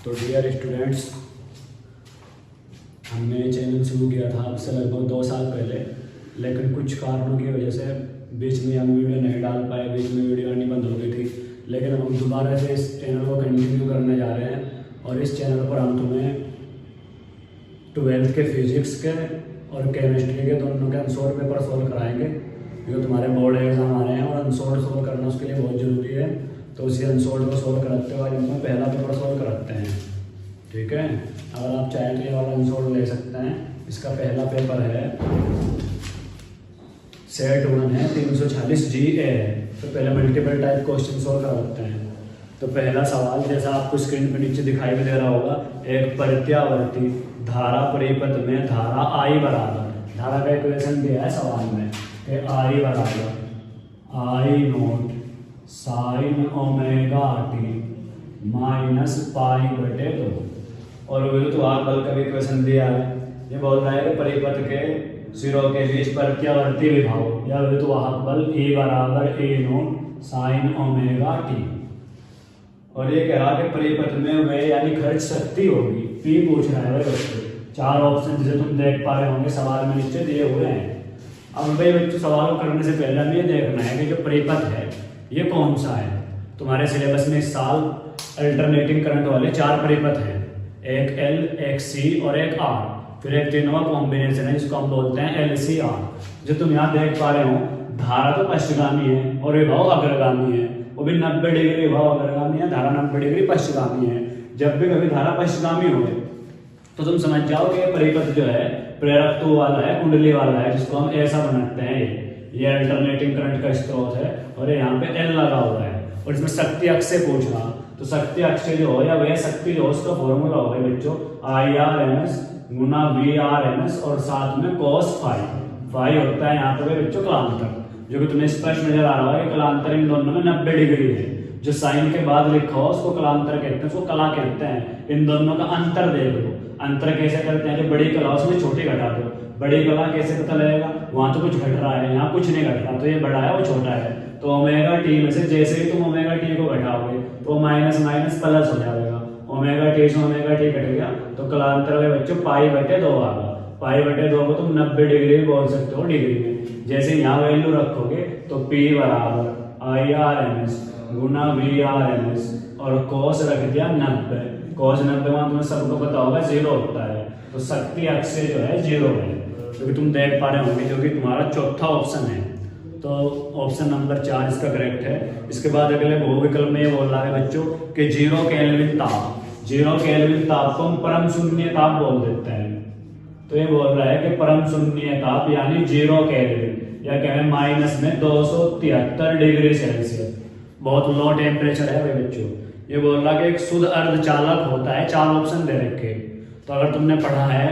तो dear students, हमने channel शुरू किया था अब से लगभग 2 साल पहले, लेकिन कुछ कारणों की वजह से बीच में हम वीडियो नहीं डाल पाए, बीच में वीडियो आनी बंद हो गई थी। लेकिन हम दोबारा से इस चैनल को कंटिन्यू करने जा रहे हैं और इस चैनल पर हम तुम्हें 12th के फिजिक्स के और केमिस्ट्री के दोनों के अनसोल्ड पेपर सोल्व कराएंगे, जो तुम्हारे बोर्ड एग्जाम आ रहे हैं और अनसोल्ड सोल्व करना उसके लिए बहुत ज़रूरी है। तो उसी अनसोल्ड को सोल्व कराते हुए इनमें पहला पेपर सोल्व कराते हैं, ठीक है। अगर आप चाहें तो ये वाला अनसोल्ड ले सकते हैं। इसका पहला पेपर है सेट 1 है, 340 GA है। तो पहले मल्टीपल टाइप क्वेश्चन सोल्व कराते हैं। तो पहला सवाल जैसा आपको स्क्रीन पर नीचे दिखाई भी दे रहा होगा, एक प्रत्यावर्ती धारा परिपथ में धारा I बराबर, धारा का इक्वेशन दिया है सवाल में कि I बराबर I0 sine omega T minus π/2 और विद्युत बल का भी इक्वेशन दिया है। ये बोल रहा है कि परिपथ के सिरों के बीच प्रत्यावर्ती विभव या विद्युत बल E बराबर A0 साइन ओमेगा टी, और ये कह रहा है कि परिपथ में वे यानी खर्च शक्ति होगी, P पूछ रहा है बच्चों। 4 ऑप्शन जिसे तुम देख पा रहे होंगे सवाल में नीचे दिए हुए हैं। अब भाई बच्चों, सवाल को करने से पहले हमें ये देखना है कि जो परिपथ है ये कौन सा है। तुम्हारे सिलेबस में इस साल अल्टरनेटिंग करंट वाले 4 परिपथ हैं, एक L, एक C और एक R, फिर एक तीनों कॉम्बिनेशन है जिसको हम बोलते हैं LCR। जो तुम यहाँ देख पा रहे हो, धारा तो पश्चगामी है और विभव अग्रगामी है, वो भी 90 डिग्री विभव अग्रगामी है, धारा 90 डिग्री पश्चगामी है। जब भी कभी धारा पश्चगामी हो तो तुम समझ जाओ कि परिपथ जो है प्रेरकत्व वाला है, कुंडली वाला है, जिसको हम ऐसा बनाते हैं। ये अल्टरनेटिंग करंट का स्रोत है और यहाँ पे L लगा हुआ है और इसमें शक्ति अक्ष से पूछ रहा। तो शक्ति अक्ष जो हो या वह शक्ति जो उसका फॉर्मूला होगा बच्चों IRMS गुना VRMS और साथ में cos फाई होता है यहाँ पे बच्चों कलांतर, जो कि तुम्हें स्पष्ट नजर आ रहा है कि कलांतर इन दोनों में 90 डिग्री है। जो साइन के बाद लिखा हो उसको कलांतर कहते हैं, उसको कला कहते हैं। इन दोनों का अंतर देख लो। अंतर कैसे करते हैं? जो बड़ी कला उसमें छोटी घटा दो। बड़ी कला कैसे पता लगेगा? वहां तो कुछ घट रहा है, यहाँ कुछ नहीं घट रहा, तो ये बड़ा है वो छोटा है। तो ओमेगा टी में से जैसे ही तुम ओमेगा टी को घटाओगे तो माइनस माइनस प्लस हो जाएगा। ओमेगा टी से ओमेगा टी घट गया तो कलांतर में बच्चों π/2 आगा। π/2 को तुम 90 डिग्री बोल सकते हो डिग्री में। जैसे यहाँ वैल्यू रखोगे तो P बराबर IRMS गुना VRMS और cos रख दिया 90। cos 90 में तुम्हें सबको पता होगा 0 होता है, तो शक्ति अक्ष से जो है 0 है, जो कि तुम देख पा रहे होंगे, जो कि तुम्हारा चौथा ऑप्शन है। तो ऑप्शन नंबर 4 इसका करेक्ट है। इसके बाद अगले बहु विकल्प में ये बोल रहा है बच्चों कि 0 केल्विन ताप, 0 केल्विन ताप को हम परम शून्य ताप बोल देते हैं। तो ये बोल रहा है कि परम शून्य ताप यानी 0 केल्विन या कहें माइनस में 273 डिग्री सेल्सियस, बहुत लो टेम्परेचर है भाई बच्चों। ये बोल रहा है कि एक शुद्ध अर्धचालक होता है, 4 ऑप्शन दे रखे। तो अगर तुमने पढ़ा है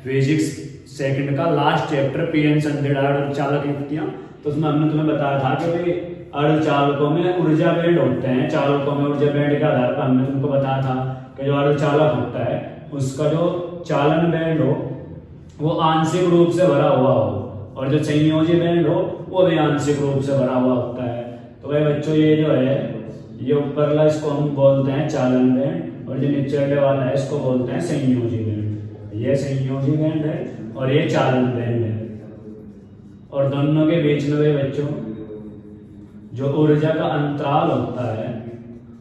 फिजिक्स सेकंड का लास्ट चैप्टर PN संधिड अर्धचालक युक्तियां, तो उसमें हमने तुम्हें बताया था कि भाई अर्धचालकों में ऊर्जा बैंड होते हैं। चालकों में ऊर्जा बैंड के आधार पर हमने तुमको बताया था कि जो अर्धचालक होता है उसका जो चालन बैंड हो वो आंशिक रूप से भरा हुआ हो और जो संयोजी बैंड हो वो भी आंशिक रूप से भरा हुआ होता है। तो भाई बच्चों ये जो है ये ऊपरला इसको हम बोलते हैं चालन बैंड और जो नीचे वाला है इसको बोलते हैं संयोजी बैंड। ये संयोजी बैंड है और ये चालन बैंड है। और दोनों के बीच में भाई बच्चों जो ऊर्जा का अंतराल होता है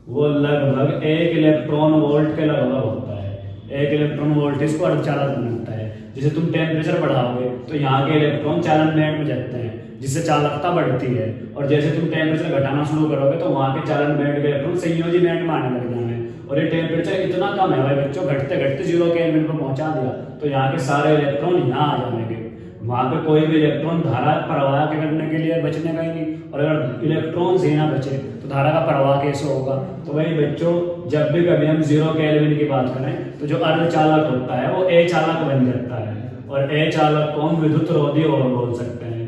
वो लगभग 1 इलेक्ट्रॉन वोल्ट के लगभग होता है। 1 इलेक्ट्रॉन वोल्ट इसको अर्धचालक बनाता है। जैसे तुम टेम्परेचर बढ़ाओगे तो यहाँ के इलेक्ट्रॉन चालन बैंड में जाते हैं, जिससे चालकता बढ़ती है, और जैसे तुम टेम्परेचर घटाना शुरू करोगे तो वहाँ के चालन बैंड के इलेक्ट्रॉन संयोजी बैंड में आने लग जाएंगे। और ये टेम्परेचर इतना कम है भाई बच्चों, घटते घटते 0 केल्विन पर पहुंचा दिया तो यहाँ के सारे इलेक्ट्रॉन यहाँ आ जाएंगे। वहाँ पे कोई भी इलेक्ट्रॉन धारा प्रवाह के करने के लिए बचने का ही नहीं, और अगर इलेक्ट्रॉन ही ना बचे तो धारा का प्रवाह कैसे होगा। तो भाई बच्चों जब भी कभी हम 0 केल्विन की बात करें तो जो अर्धचालक होता है वो अचालक बन जाता है, और अचालक को हम विद्युत रोधी और बोल सकते हैं।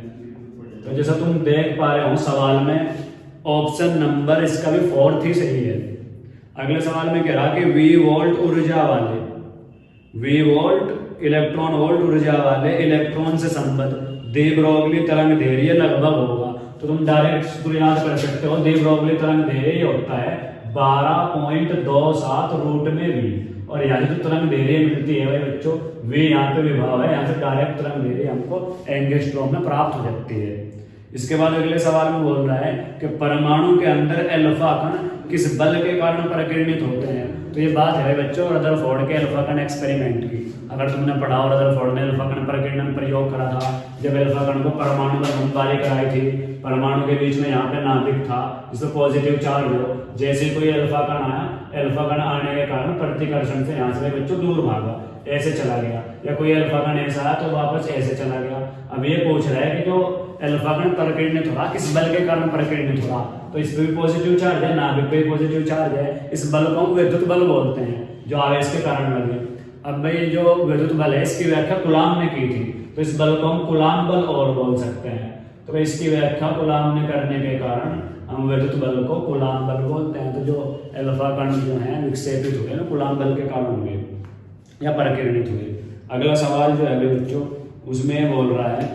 तो जैसा तुम देख पा रहे हो सवाल में ऑप्शन नंबर इसका भी 4th ही सही है। अगले सवाल में कह रहा कि V वोल्ट ऊर्जा वाले, V वोल्ट इलेक्ट्रॉन वोल्ट ऊर्जा वाले इलेक्ट्रॉन से संबद्ध de ब्रोगली तरंग दैर्घ्य लगभग होगा। तो तुम डायरेक्ट सूत्र याद कर सकते हो, de ब्रोगली तरंग दैर्घ्य होता है 12.27 रूट में v। और यहाँ से जो तरंग दैर्घ्य मिलती है भाई बच्चों, v यहाँ पे विभाव है, यहाँ से डायरेक्ट तरंग दैर्घ्य हमको एंगस्ट्रॉम में प्राप्त हो जाती है। इसके बाद अगले सवाल में बोल रहा है कि परमाणु के अंदर अल्फा कण किस बल के कारण परिकीर्णित होते हैं। तो ये बात है बच्चों रदरफोर्ड के अल्फा कण एक्सपेरिमेंट की। अगर तुमने पढ़ा हो रदरफोर्ड ने अल्फा कण परिकीर्णन प्रयोग करा था, जब अल्फा कण को परमाणु में बमबारी कराई थी, परमाणु के बीच में यहाँ पे नाभिक था जिसमें पॉजिटिव चार्ज हो, जैसे कोई अल्फा कण आया, अल्फा कण आने के कारण प्रतिकर्षण से यहाँ से बच्चों दूर भागा, ऐसे चला गया, या कोई अल्फा कण ऐसा आया तो वापस ऐसे चला गया। अब ये पूछ रहा है कि जो अल्फा कण परिकीर्णित हो रहा किस बल के कारण परिकीर्णित हो रहा, तो इस पे भी पॉजिटिव चार्ज है, नाभिक पे भी पॉजिटिव चार्ज है, इस बल को विद्युत बल बोलते हैं जो आवेश के कारण लगे। अब भाई जो विद्युत बल है इसकी व्याख्या कूलाम ने की थी, तो इस बल को हम कूलाम बल और बोल सकते हैं। तो इसकी व्याख्या कूलाम ने करने के कारण हम विद्युत बल को कूलाम बल बोलते हैं। तो जो अल्फा कण जो है विक्षेपित हुए ना कूलाम बल के कारण हुए या परिकीर्णित हुए। अगला सवाल जो है बच्चों उसमें बोल रहा है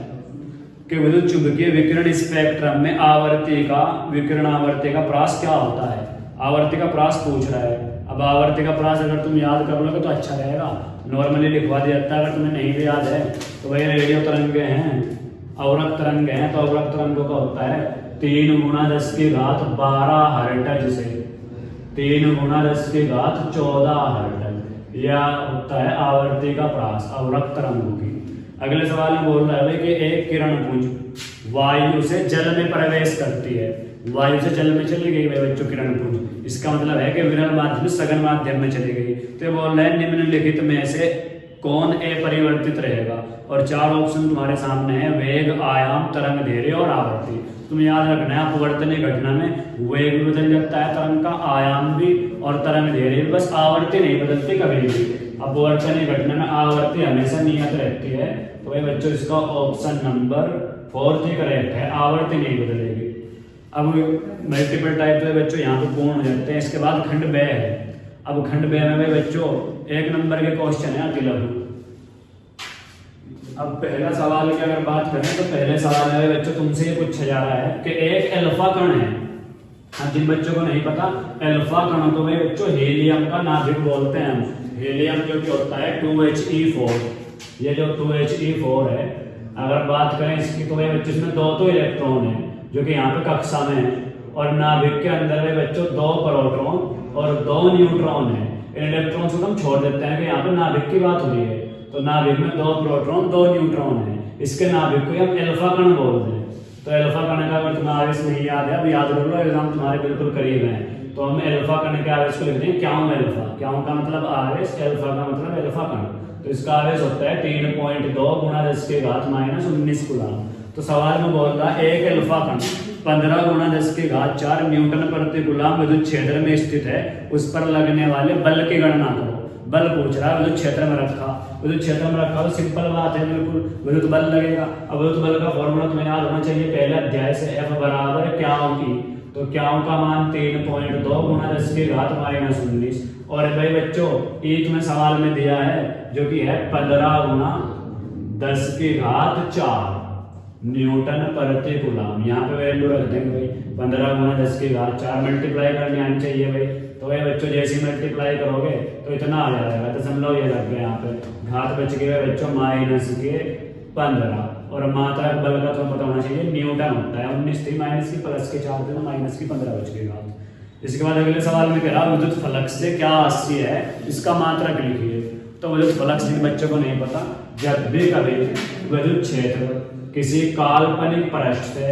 कि विद्युत चुंबकीय विकिरण स्पेक्ट्रम में आवर्ती का विकिरण आवर्ती का प्रास क्या होता है। आवर्ती का प्रास पूछ रहा है। अब आवर्ती का प्रास अगर तुम याद कर लोगे तो अच्छा रहेगा, नॉर्मली लिखवा दिया जाता है। अगर तुम्हें नहीं भी याद है तो भाई रेडियो तरंगे हैं, अवरक्त तरंग हैं, तो अवरक्त तरंगों का होता है 3 × 10⁻12 हर्ट्ज से 3 × 10⁻14 हर्ट्ज, यह होता है आवर्ती का प्रास अवरक्त तरंगों की। अगले सवाल में बोल रहा है कि एक किरण पुंज वायु से जल में प्रवेश करती है, वायु से जल में चली गई भाई बच्चों किरण पुंज, इसका मतलब है कि विरल माध्यम सघन माध्यम में चली गई। तो बोल रहा है निम्नलिखित में से कौन अपरिवर्तित रहेगा, और 4 ऑप्शन तुम्हारे सामने है, वेग, आयाम, तरंग दैर्घ्य और आवर्ती। तुम याद रखना है अपवर्तनीय घटना में वेग भी बदल जाता है तरंग का, आयाम भी और तरंग दैर्घ्य भी, बस आवर्ती नहीं बदलती कभी भी। अपवर्तनीय घटना में आवर्ती हमेशा नियत रहती है। तो भाई बच्चों इसका ऑप्शन नंबर 4 ही करेक्ट है, आवर्ती नहीं बदलेगी। अब मल्टीपल टाइप जो बच्चों यहाँ पे पूर्ण हो जाते हैं। इसके बाद खंड ब है। अब खंड ब में भाई बच्चों 1 नंबर के क्वेश्चन है अति लघु। अब पहला सवाल की अगर बात करें तो पहले सवाल में बच्चों तुमसे ये पूछा जा रहा है कि एक अल्फा कण है। अब जिन बच्चों को नहीं पता अल्फा कण को भाई बच्चों हीलियम का नाभिक बोलते हैं हम। हीलियम जो कि होता है 2He4, ये जो 2He4 है, अगर बात करें इसकी तो भाई बच्चों इसमें 2 तो इलेक्ट्रॉन है जो कि यहाँ पे कक्षा में है, और नाभिक के अंदर में बच्चों 2 प्रोटॉन और 2 न्यूट्रॉन है। इन इलेक्ट्रॉन को हम छोड़ देते हैं कि यहाँ पे नाभिक की बात हो रही है, तो नाभिक में 2 प्रोटॉन 2 न्यूट्रॉन है, इसके नाभिक को हम अल्फा कण बोलते हैं। तो अल्फा कण का अगर तुम्हें आवेश नहीं याद है, अब याद कर लो, एग्जाम तुम्हारे बिल्कुल करीब है। तो हम अल्फा कण के आवेश को लिखते हैं क्याउ अल्फा। क्याउ का मतलब आवेश, अल्फा का मतलब अल्फा कण। तो इसका आवेश होता है 3.2 × 10⁻19 कूलाम। तो सवाल में बोल रहा है एक अल्फा कण 15 × 10⁴ न्यूटन प्रति कूलाम विद्युत क्षेत्र में स्थित है, उस पर लगने वाले बल की गणना करो। बल पूछ रहा है, विद्युत क्षेत्र में रखा, विद्युत क्षेत्र में रखा तो सिंपल बात है, बिल्कुल विद्युत बल लगेगा। अब विद्युत बल का फॉर्मूला तुम्हें याद होना चाहिए पहले अध्याय से, F बराबर क्याउ की। तो क्याउ का मान 3.2 × 10⁻19, और भाई बच्चों ये तुम्हें सवाल में दिया है जो कि है 15 × 10⁴ न्यूटन प्रति कूलाम। यहाँ पे वैल्यू रख देंगे भाई 15 × 10⁴ मल्टीप्लाई करनी आनी चाहिए भाई। तो भाई बच्चों जैसे मल्टीप्लाई करोगे तो इतना आ जाएगा, दशमलव ये लग गया यहाँ पे, घात बच गए बच्चों -15, और मात्रक बल का तो पता होना चाहिए न्यूटन होता है। 19 थी माइनस की प्लस के 4 थे, माइनस की 15 बच गई घात। इसके बाद अगले सवाल में कह रहा विद्युत फ्लक्स से क्या हास्य है, इसका मात्रक लिखिए। तो विद्युत फ्लक्स जिन बच्चों को नहीं पता, जब भी कभी विद्युत क्षेत्र किसी काल्पनिक पृष्ठ से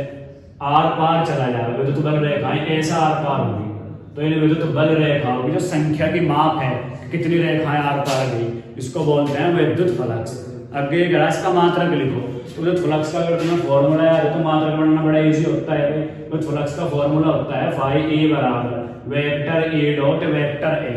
आर पार चला जाएगा, विद्युत बल रेखाएं ऐसा आर पार होगी, तो इन विद्युत बल रेखाओं की जो संख्या की माप है कितनी रेखाएं आर पार गई, इसको बोलते हैं विद्युत फ्लक्स। आगे इसका मात्रक लिखो। तो विद्युत फ्लक्स का अगर तुम्हें फॉर्मूला याद है तो मात्रक बनना बड़ा इजी होता है। विद्युत फ्लक्स का फॉर्मूला होता है phi E बराबर vector E dot vector A।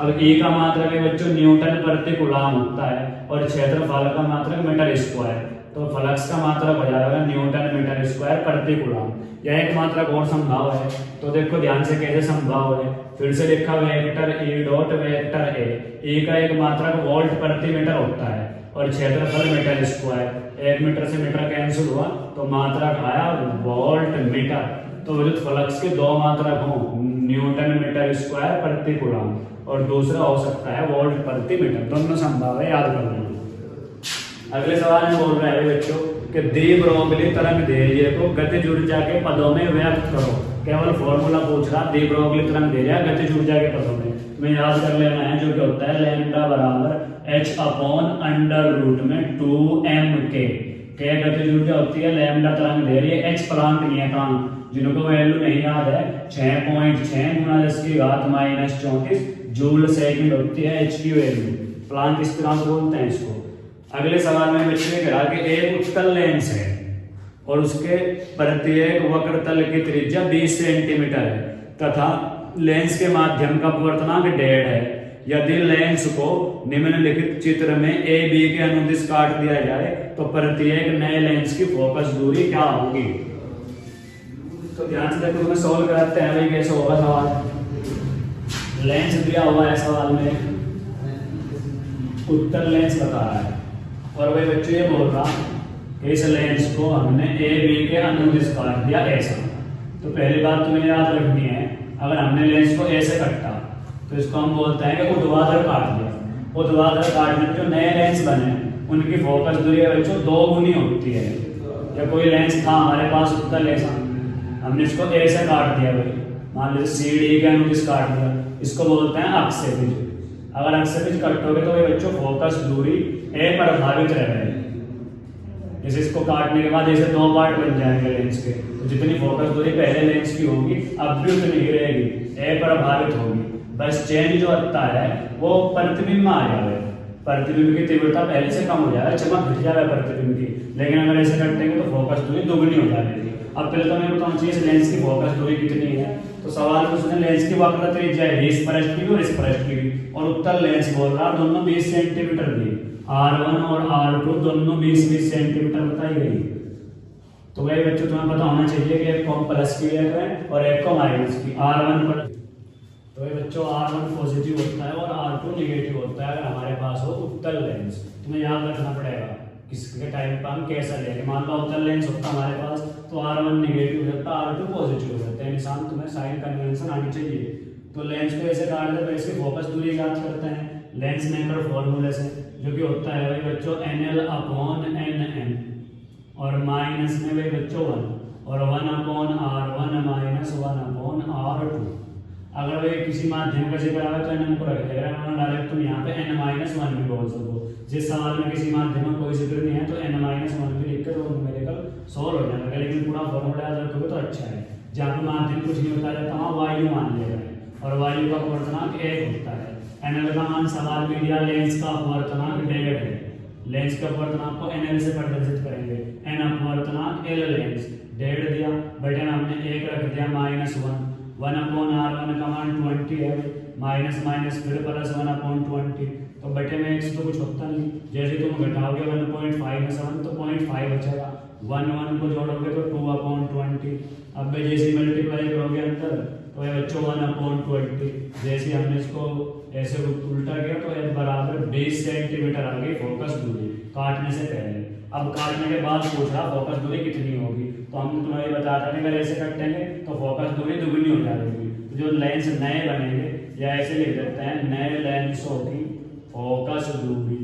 अब E का मात्रक है बच्चों न्यूटन प्रति कूलाम होता है, और क्षेत्रफल का मात्रक मीटर स्क्वायर। तो फ्लक्स का मात्रक हो जाएगा न्यूटन मीटर स्क्वायर प्रति कूलाम। यह एक मात्रक और संभाव है, तो देखो ध्यान से कैसे संभाव है। फिर से लिखा vector E dot vector A। E का एक मात्रक वोल्ट प्रति मीटर होता है, और क्षेत्रफल मीटर स्क्वायर। 1 मीटर से मीटर कैंसिल हुआ तो मात्रक आया वोल्ट मीटर। तो विद्युत फ्लक्स के 2 मात्रक हों, न्यूटन मीटर स्क्वायर प्रति कूलम, और दूसरा हो सकता है वोल्ट प्रति मीटर। दोनों संभव है, याद कर लेना। अगले सवाल में बोल रहा है बच्चों कि दी ब्रोगली तरंग दैर्घ्य को गतिज ऊर्जा के पदों में व्यक्त करो। केवल फॉर्मूला पूछ रहा, दी ब्रोगली तरंग दैर्घ्य गतिज ऊर्जा के पदों में तुम्हें याद कर लेना है, जो कि होता है लैम्डा बराबर h अपॉन अंडर रूट में 2m के गतिज ऊर्जा होती है लैम्डा तरंग दैर्घ्य, h प्लांक नियतांक जिनको वैल्यू नहीं याद है 6.6 गुणा 10 की घात माइनस 34 जूल सेकंड होती है h की वैल्यू, प्लांक स्थिरांक बोलते हैं इसको। अगले सवाल में बच्चे ने कहा कि एक उत्तल लेंस है और उसके प्रत्येक वक्र तल की त्रिज्या 20 सेंटीमीटर है तथा लेंस के माध्यम का अपवर्तनांक 1.5 है। यदि लेंस को निम्नलिखित चित्र में ए बी के अनुदिश काट दिया जाए तो प्रत्येक नए लेंस की फोकस दूरी क्या होगी। तो ध्यान से देखो, तुम्हें सॉल्व कराते हैं भाई कैसे होगा सवाल। लेंस दिया हुआ है सवाल में, उत्तल लेंस बता रहा है और वही बच्चों ये बोल रहा कि इस लेंस को हमने ए बी के अनुदिश काट दिया ऐसा। तो पहली बात तुम्हें याद रखनी है, अगर हमने लेंस को ऐसे काटा तो इसको हम बोलते हैं कि ऊर्ध्वाधर काट दिया। ऊर्ध्वाधर काटने में जो नए लेंस बने उनकी फोकस दूरी बच्चों 2 गुनी होती है। या कोई लेंस था हमारे पास उत्तल ऐसा, हमने इसको ऐसे काट दिया भाई, मान लीजिए सी डी के अनुदिश काट दिया, इसको बोलते हैं अक्षैतिज। अगर अक्षैतिज काटोगे तो बच्चों फोकस दूरी ए पर प्रभावित रहेगी। जैसे इसको काटने के बाद ऐसे 2 पार्ट बन जाएंगे लेंस के, तो जितनी फोकस दूरी पहले लेंस की होगी अब भी उतनी ही रहेगी, ए पर प्रभावित होगी। बस चेंज जो आता है वो प्रतिबिंब में आ जाए, प्रतिबिंब की तीव्रता पहले से कम हो जाएगा, चमक घट जाएगा प्रतिबिंब की। लेकिन अगर ऐसे कटेंगे तो फोकस दूरी दोगुनी हो जाएगी। अब पहले तो मैं बताऊं चाहिए लेंस की फोकस दूरी कितनी है। तो सवाल में उसने लेंस की वक्र त्रिज्या है 20 पृष्ठ की और इस पृष्ठ की, और उत्तल लेंस बोल रहा दोनों 20 सेंटीमीटर दी, R1 और R2 दोनों 20-20 सेंटीमीटर बताई गई। तो वही बच्चों तुम्हें पता होना चाहिए कि एक को प्लस की है और एक को माइनस की। R1 पर तो ये बच्चों R1 पॉजिटिव होता है और R2 नेगेटिव होता है अगर हमारे पास हो उत्तल लेंस। तुम्हें याद रखना पड़ेगा किसके टाइम पर हम कैसा लेंगे। मान लो उत्तल लेंस होता हमारे पास तो R1 नेगेटिव हो जाता है, R2 पॉजिटिव हो जाता है। निशान तुम्हें साइन कन्वेंशन आनी चाहिए। तो लेंस को ऐसे काट दे तो इसकी फोकस दूरी याद करते हैं लेंस मेंबर फॉर्मूले से, जो कि होता है भाई बच्चों NL अपॉन NM और माइनस में भाई बच्चों 1 और 1 upon R1 minus 1 upon R2। अगर वे किसी माध्यम का जिक्र आवे तो nm को रख देगा, डायरेक्ट तुम यहाँ पे n-1 भी बोल सको। जिस सवाल में किसी माध्यम का कोई जिक्र नहीं है तो n-1 भी लिख कर वो न्यूमेरिकल सॉल्व हो जाएगा। लेकिन पूरा फॉर्मूला याद रखोगे तो अच्छा है। जहाँ पे माध्यम कुछ नहीं होता जाता वहाँ वायु मान लेगा और वायु का अपवर्तनांक 1 होता है। NL का मान सवाल में दिया, लेंस का अपवर्तनांक 1.5 है। लेंस के अपवर्तनांक को NL से प्रदर्शित करेंगे, n अपवर्तनांक L लेंस 1.5 दिया, बटे में हमने 1 रख दिया -1 1 अपॉन R1 का मान 20 है, माइनस माइनस फिर प्लस 1 अपॉन 20, तो बटे में x तो कुछ होता नहीं। जैसे तुम घटाओगे 1.5 में 7 तो 0.5 बचेगा, 1 को जोड़ोगे तो 2 अपॉन 20। अब जैसे मल्टीप्लाई करोगे अंतर तो ये बच्चों 1 अपॉन 20। जैसे हमने इसको ऐसे उल्टा किया तो ये बराबर 20 सेंटीमीटर आ गई फोकस दूरी काटने से पहले। अब काटने के बाद पूछ रहा फोकस दूरी कितनी होगी, तो हम तुम्हें ये बताते हैं अगर ऐसे कटेंगे तो फोकस दूरी दुगनी हो जाएगी। तो जो लेंस नए बनेंगे या ऐसे लिख देते हैं नए लेंसों की फोकस दूरी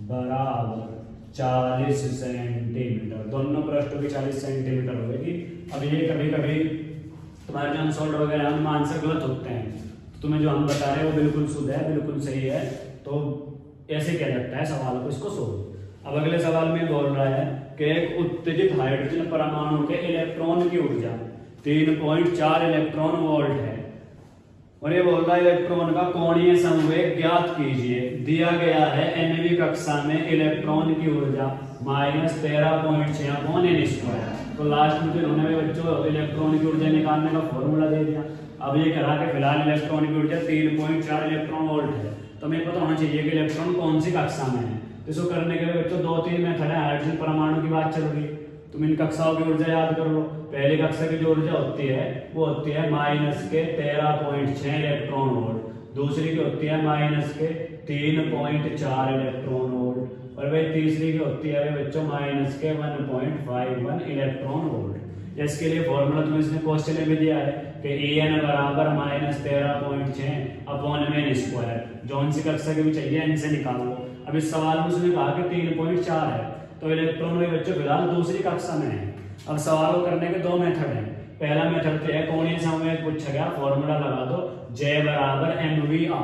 बराबर 40 सेंटीमीटर, दोनों पृष्ठों की 40 सेंटीमीटर होगी। अब ये कभी कभी तुम्हारे जो अनसॉल्व वगैरह हम आंसर गलत होते हैं, तो तुम्हें जो हम बता रहे हैं वो बिल्कुल शुद्ध है, बिल्कुल सही है। तो ऐसे किया जाता है सवाल को, इसको सोल्व। अब अगले सवाल में बोल रहा है कि एक उत्तेजित हाइड्रोजन परमाणु के इलेक्ट्रॉन की ऊर्जा 3.4 इलेक्ट्रॉन वोल्ट है और ये बोल रहा है इलेक्ट्रॉन का कोणीय संवेग ज्ञात कीजिए। दिया गया है 9वीं कक्षा में इलेक्ट्रॉन की ऊर्जा -13.6/n²। तो लास्ट में उन्होंने बच्चों इलेक्ट्रॉन की ऊर्जा निकालने का फॉर्मूला दे दिया। अब ये कहा कि फिलहाल इलेक्ट्रॉन की ऊर्जा 3.4 इलेक्ट्रॉन वोल्ट है, तो हमें पता होना चाहिए कि इलेक्ट्रॉन कौन सी कक्षा में है। तो इसको करने के लिए बच्चों 2-3 मेथड है। हाइड्रोजन परमाणु की बात चल रही, तुम इन कक्षाओं की ऊर्जा याद कर लो। पहली कक्षा की जो ऊर्जा होती है वो होती है -13.6 इलेक्ट्रॉन वोल्ट, दूसरी की होती है -3.4 इलेक्ट्रॉन वोल्ट और भाई तीसरी की होती है भाई बच्चों माइनस के 1.51 इलेक्ट्रॉन वोल्ट। इसके लिए फॉर्मूला तुम्हें इसने क्वेश्चन में भी दिया है कि En बराबर -13.6 अपॉन एन स्क्वायर, जौन सी कक्षा की भी चाहिए इनसे निकालो। अब इस सवाल में उसने कहा कि 3.4 है, तो इलेक्ट्रॉन भाई बच्चों फिलहाल दूसरी कक्षा में है। अब सवाल को करने के दो मेथड हैं। पहला मेथड तो है कोणीय समवेग पूछा गया, फॉर्मूला लगा दो J बराबर mvr,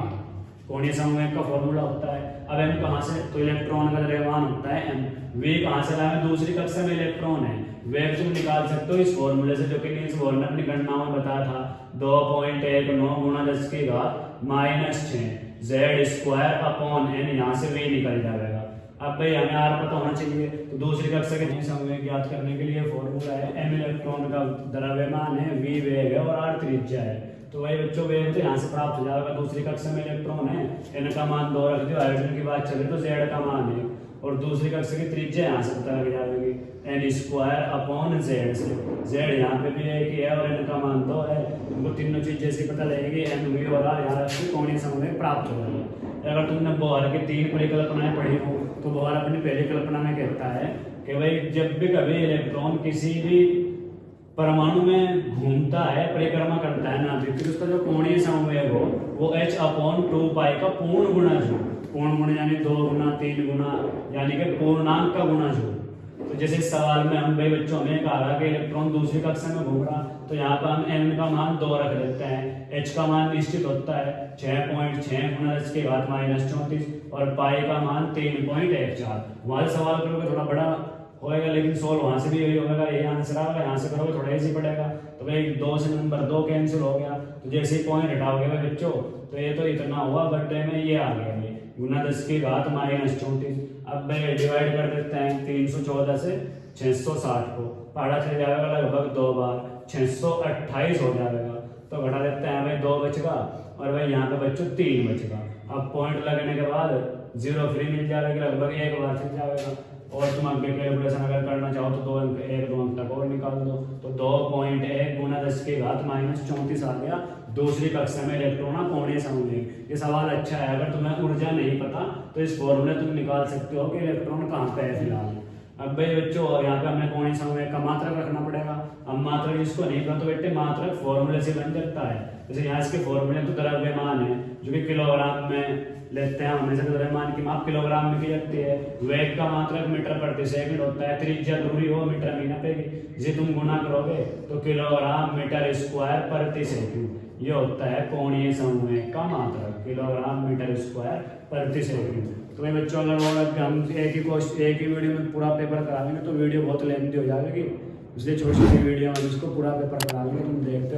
कोणीय समवेग का फॉर्मूला होता है। अब m कहां से, तो इलेक्ट्रॉन का द्रव्यमान होता है m, v कहां से लाए, दूसरी कक्षा में इलेक्ट्रॉन है। वेग तुम निकाल सकते हो इस फॉर्मूले से, जो कि नील्स बोर ने अपनी गणना में बताया था 2.19 गुणा 10 की घात -6 z स्क्वायर अपॉन n, यहाँ से v निकल जाएगा। अब भाई हमें r पता होना चाहिए, तो दूसरी कक्षा के संवेग ज्ञात करने के लिए फॉर्मूला है m इलेक्ट्रॉन का द्रव्यमान है, v वेग है और r त्रिज्या है। तो वही बच्चों वेग तो यहाँ से प्राप्त हो जाएगा। दूसरी कक्षा में इलेक्ट्रॉन है, n का मान 2 रख दियो, हाइड्रोजन की बात चले तो z का मान है, और दूसरी कक्षा की त्रिज्या यहाँ से पता लग जाएगी n स्क्वायर अपॉन z से। z यहाँ पे भी एक ही है और n का मान 2 है, तुमको तीनों चीज जैसे पता लगेगी m v और r, यहाँ रख के कोणीय समवेग प्राप्त हो जाएगा। अगर तुमने बोहर की 3 परिकल्पनाएं पढ़ी हो तो बोहर अपनी पहली कल्पना में कहता है कि भाई जब भी कभी इलेक्ट्रॉन किसी भी परमाणु में घूमता है, परिक्रमा करता है ना, तो उसका जो कोणीय समवेग हो वो h/2π का पूर्ण गुणा जो, पूर्ण गुण यानी 2 गुना 3 गुना, यानी कि पूर्णांक का गुणा जो। तो जैसे इस सवाल में हम भाई बच्चों ने कहा कि इलेक्ट्रॉन दूसरी कक्षा में घूम रहा, तो यहाँ पर हम n का मान 2 रख देते हैं, h का मान निश्चित होता है 6.6 गुणा 10 की घात -34 और पाई का मान 3.14। वहां सवाल करोगे थोड़ा बड़ा होएगा, लेकिन सोल्व वहां से भी यही होगा, यही आंसर आएगा। यहाँ से करोगे थोड़ा इजी पड़ेगा, तो भाई 2 से नंबर 2 कैंसिल हो गया, तो जैसे ही पॉइंट हटाओगे भाई बच्चों तो ये तो इतना हुआ, बट्टे में ये आ गया भाई गुना 10 की घात -34। अब भाई डिवाइड कर देते हैं 314 से 660 को, पहाड़ा चले जाएगा लगभग 2 बार, 628 हो जाएगा। तो घटा देते हैं भाई 2 बचेगा और भाई यहाँ पे बच्चों 3 बचेगा। अब पॉइंट लगने के बाद 0 फ्री मिल जाएगा, लगभग 1 बार चल जाएगा। और तुम आगे कैलकुलेशन अगर करना चाहो तो 2 अंक 1-2 अंक तक और निकाल दो, तो 2.1 गुना 10 की घात -34 आ गया दूसरी कक्षा में इलेक्ट्रॉन कोणीय समवेग। ये सवाल अच्छा है, अगर तुम्हें ऊर्जा नहीं पता तो इस फॉर्मूले तुम निकाल सकते हो कि इलेक्ट्रॉन कहाँ पे है फिलहाल। अब भाई बच्चों यहाँ पे हमें कोणीय समवेग का मात्रक रखना पड़ेगा। अब मात्रक जिसको नहीं पता तो बेटे मात्रक फॉर्मूले से बन जाता है। जैसे यहाँ इसके फॉर्मूले तो द्रव्यमान है जो कि किलोग्राम में लेते हैं, हमेशा द्रव्यमान की माप किलोग्राम में की जाती है। वेग का मात्रक मीटर प्रति सेकंड होता है, त्रिज्या दूरी हो मीटर में नापेगी, जिसे तुम गुना करोगे तो किलोग्राम मीटर स्क्वायर प्रति सेकंड, ये होता है कोणीय समवेग का मात्रक, किलोग्राम मीटर स्क्वायर प्रति सेकंड। तो भाई बच्चों अगर हम एक ही वीडियो में पूरा पेपर कराएंगे तो वीडियो बहुत लेंथी हो जाएगी, इसलिए छोटी छोटी वीडियो में इसको पूरा पेपर करा लेंगे, तुम देखते